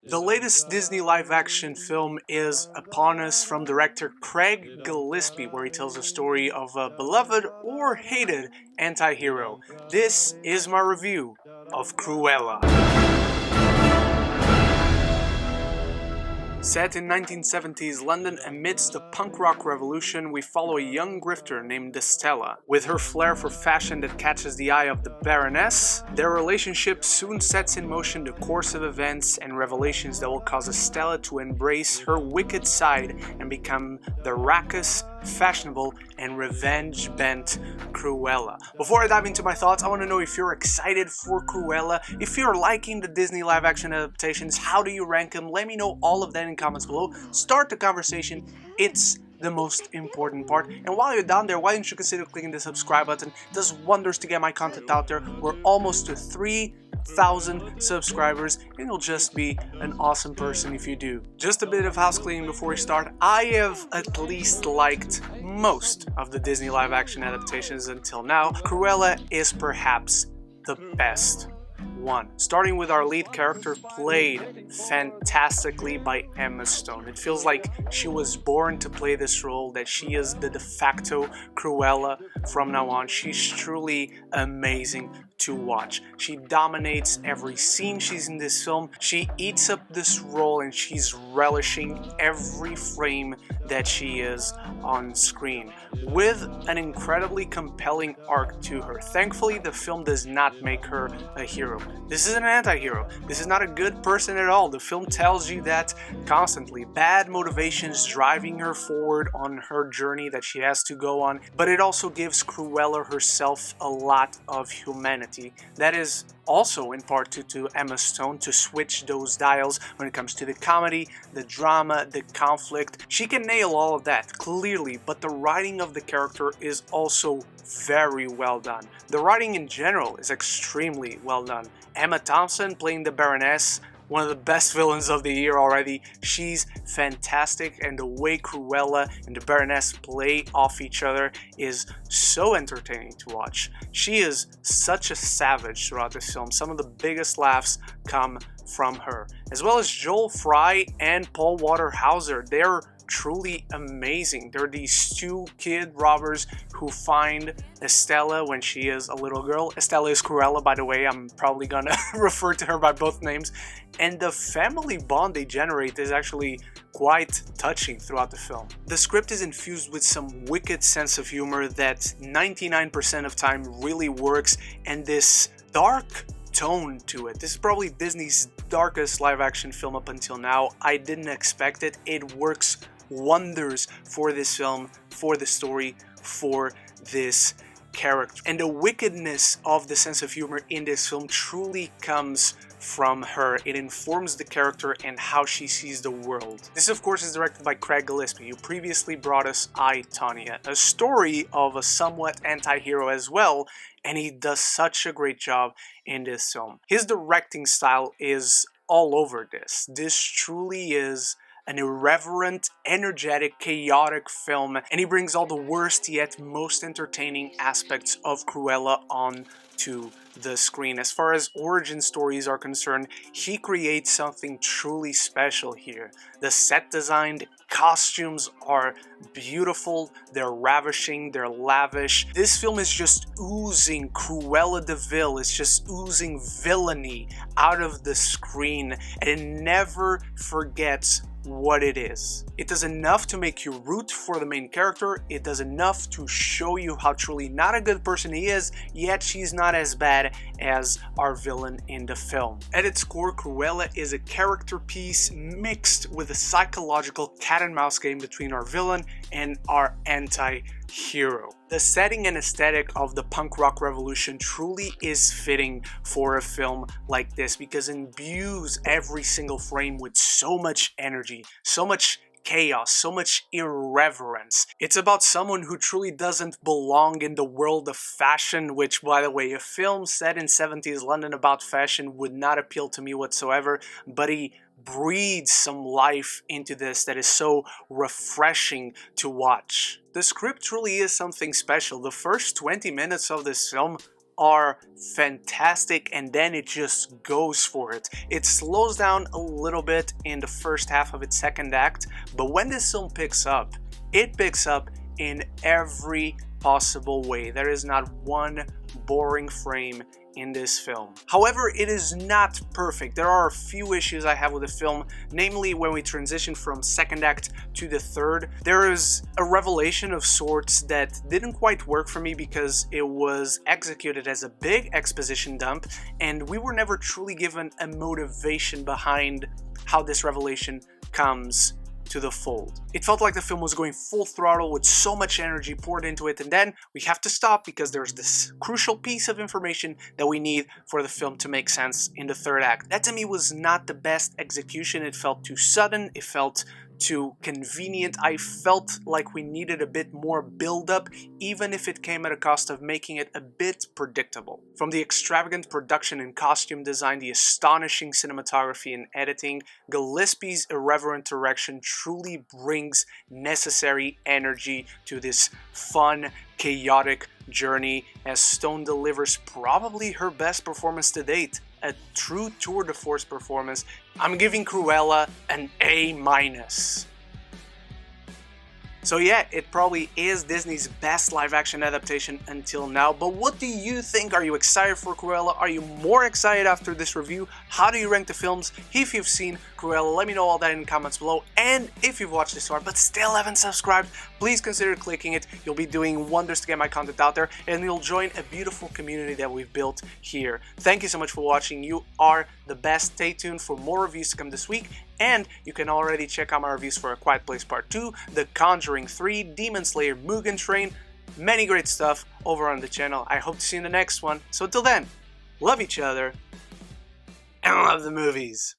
The latest Disney live-action film is upon us from director Craig Gillespie, where he tells the story of a beloved or hated anti-hero. This is my review of Cruella. Set in 1970s London amidst the punk rock revolution, we follow a young grifter named Estella. With her flair for fashion that catches the eye of the Baroness, their relationship soon sets in motion the course of events and revelations that will cause Estella to embrace her wicked side and become the raucous, fashionable, and revenge-bent Cruella. Before I dive into my thoughts, I want to know if you're excited for Cruella, if you're liking the Disney live-action adaptations, how do you rank them? Let me know all of that in comments below. Start the conversation. It's the most important part. And while you're down there, why don't you consider clicking the subscribe button? It does wonders to get my content out there. We're almost to 3,000 subscribers, and you'll just be an awesome person if you do. Just a bit of house cleaning before we start. I have at least liked most of the Disney live-action adaptations until now. Cruella is perhaps the best one. Starting with our lead character, played fantastically by Emma Stone. It feels like she was born to play this role, that she is the de facto Cruella from now on. She's truly amazing to watch. She dominates every scene she's in this film. She eats up this role and she's relishing every frame that she is on screen, with an incredibly compelling arc to her. Thankfully, the film does not make her a hero. This is an anti-hero. This is not a good person at all. The film tells you that constantly. Bad motivations driving her forward on her journey that she has to go on, but it also gives Cruella herself a lot of humanity. That is also in part due to Emma Stone to switch those dials when it comes to the comedy, the drama, the conflict. She can nail all of that, clearly, but the writing of the character is also very well done. The writing in general is extremely well done. Emma Thompson playing the Baroness, one of the best villains of the year already. She's fantastic, and the way Cruella and the Baroness play off each other is so entertaining to watch. She is such a savage throughout this film. Some of the biggest laughs come from her, as well as Joel Fry and Paul Walter Hauser. They're truly amazing. They're these two kid robbers who find Estella when she is a little girl. Estella is Cruella, by the way. I'm probably gonna refer to her by both names. And the family bond they generate is actually quite touching throughout the film. The script is infused with some wicked sense of humor that 99% of time really works, and this dark tone to it. This is probably Disney's darkest live-action film up until now. I didn't expect it. It works wonders for this film, for the story, for this character. And the wickedness of the sense of humor in this film truly comes from her. It informs the character and how she sees the world. This, of course, is directed by Craig Gillespie, who previously brought us I, Tonya, a story of a somewhat anti-hero as well, and he does such a great job in this film. His directing style is all over this. This truly is an irreverent, energetic, chaotic film, and he brings all the worst yet most entertaining aspects of Cruella on to the screen. As far as origin stories are concerned, he creates something truly special here. The set design, the costumes are beautiful, they're ravishing, they're lavish. This film is just oozing Cruella de Vil, it's just oozing villainy out of the screen, and it never forgets what it is. It does enough to make you root for the main character. It does enough to show you how truly not a good person he is, yet she's not as bad as our villain in the film. At its core, Cruella is a character piece mixed with a psychological cat and mouse game between our villain and our anti-hero. The setting and aesthetic of the punk rock revolution truly is fitting for a film like this because it imbues every single frame with so much energy, so much chaos, so much irreverence. It's about someone who truly doesn't belong in the world of fashion, which, by the way, a film set in 70s London about fashion would not appeal to me whatsoever, but he breathes some life into this that is so refreshing to watch. The script truly is something special. The first 20 minutes of this film are fantastic, and then it just goes for it. It slows down a little bit in the first half of its second act, but when this film picks up, it picks up in every possible way. There is not one boring frame in this film. However, it is not perfect. There are a few issues I have with the film, namely when we transition from second act to the third. There is a revelation of sorts that didn't quite work for me because it was executed as a big exposition dump, and we were never truly given a motivation behind how this revelation comes to the fold. It felt like the film was going full throttle with so much energy poured into it, and then we have to stop because there's this crucial piece of information that we need for the film to make sense in the third act. That to me was not the best execution. It felt too sudden, it felt too convenient. I felt like we needed a bit more build-up, even if it came at a cost of making it a bit predictable. From the extravagant production and costume design, the astonishing cinematography and editing, Gillespie's irreverent direction truly brings necessary energy to this fun, chaotic journey, as Stone delivers probably her best performance to date. A true tour de force performance. I'm giving Cruella an A-. So yeah, it probably is Disney's best live-action adaptation until now, but what do you think? Are you excited for Cruella? Are you more excited after this review? How do you rank the films? If you've seen Cruella, let me know all that in the comments below, and if you've watched this far but still haven't subscribed, please consider clicking it. You'll be doing wonders to get my content out there, and you'll join a beautiful community that we've built here. Thank you so much for watching. You are the best. Stay tuned for more reviews to come this week, and you can already check out my reviews for A Quiet Place Part 2, The Conjuring 3, Demon Slayer, Mugen Train, many great stuff over on the channel. I hope to see you in the next one. So until then, love each other and love the movies.